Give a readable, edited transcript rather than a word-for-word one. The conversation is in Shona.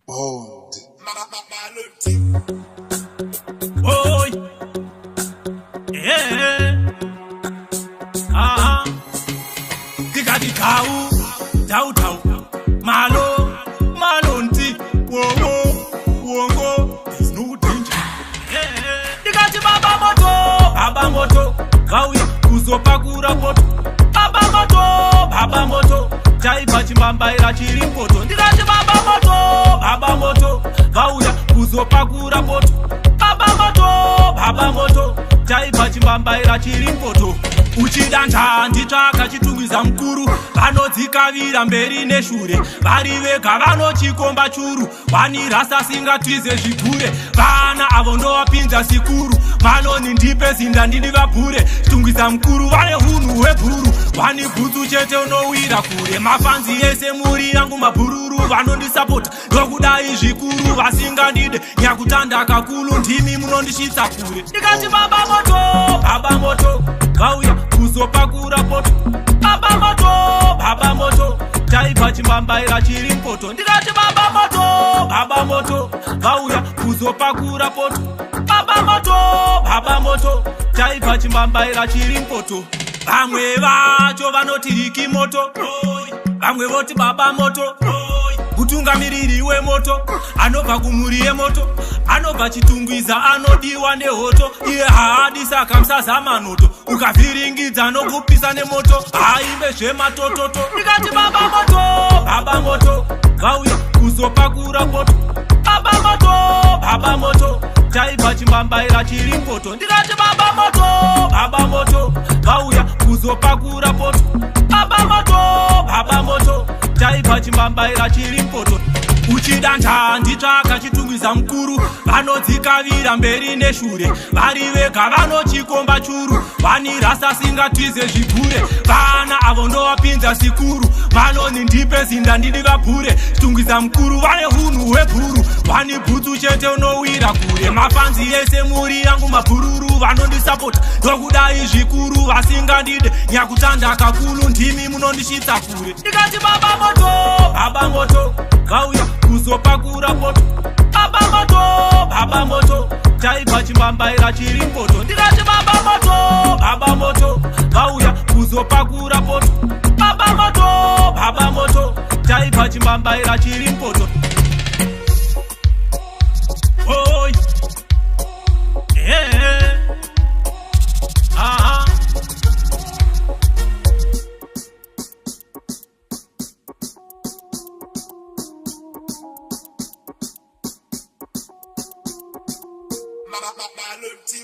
Bond. Boy, yeah, Tikati tau, malonti, wongo, there's no danger. Yeah, Tikati baba moto, gawi, kuzopakura moto, baba moto, chaipa chimbambaira chiri mpoto. Tikati baba moto, gauya, kuzopakura moto, baba moto, chaipa chimbambaira chiri mpoto. Uchidanja nditsvaka chitungwiza mukuru, vanodzikavira mberi neshure, vari vega vanochikomba churu, vanirasa singatwize zvigure, vana avo ndovapinza sikuru, vanoni ndipe zinda ndindivabhure, chitungwiza mukuru vane hunhu hwebhuru, vani bhutsu chete unowira kure, mafanzi ese muri yangu mabhururu, vanondisapota ndokudai zvikuru, vasingandide nyakutanda kakulu, ndimi munondishitsa kure. Ndikati baba moto, gauya kuzopakura poto, baba moto, chaipa chimbambaira chiri mpoto. Ndikati baba moto, gauya kuzopakura poto, baba moto, chaipa chimbambaira chiri mpoto. Vamwe vacho vanoti riki moto, vamwe voti baba moto, mutungamiriri wemoto, anobva kumhuri yemoto, anobva chitungwiza anodiwa nehoto, iye haadi saka musazama noto, ukavhiringidza nokupisa nemoto, haimbe zvematototo. Ndikati baba moto, gauya kuzopakura poto, baba moto, chaipa chimbambaira chiri mpoto. Ndikati baba moto, gauya kuzopakura poto, baba moto, chaipa chimbambaira chiri mpoto. Uchidanja nditsvaka chitungwiza mukuru, vanodzikavira mberi neshure, vari vega vanochikomba churu, vanirasa singatwize zvigure, vana avo ndovapinza sikuru, vanoni ndipe zinda ndindivabhure, chitungwiza mukuru vane hunhu hwebhuru, vani bhutsu chete unowira kure, mafanzi ese muri yangu mabhururu, vanondisapota ndokudai zvikuru, vasingandide nyakutanda kakulu, ndimi munondishitsa kure. Ndikati baba moto, gauya kuzopakura poto, baba moto, chaipa chimbambaira chiri mpoto. Ndikati baba moto, gauya kuzopakura poto, baba moto, chaipa chimbambaira chiri mpoto. Boy, yeah, Malonti.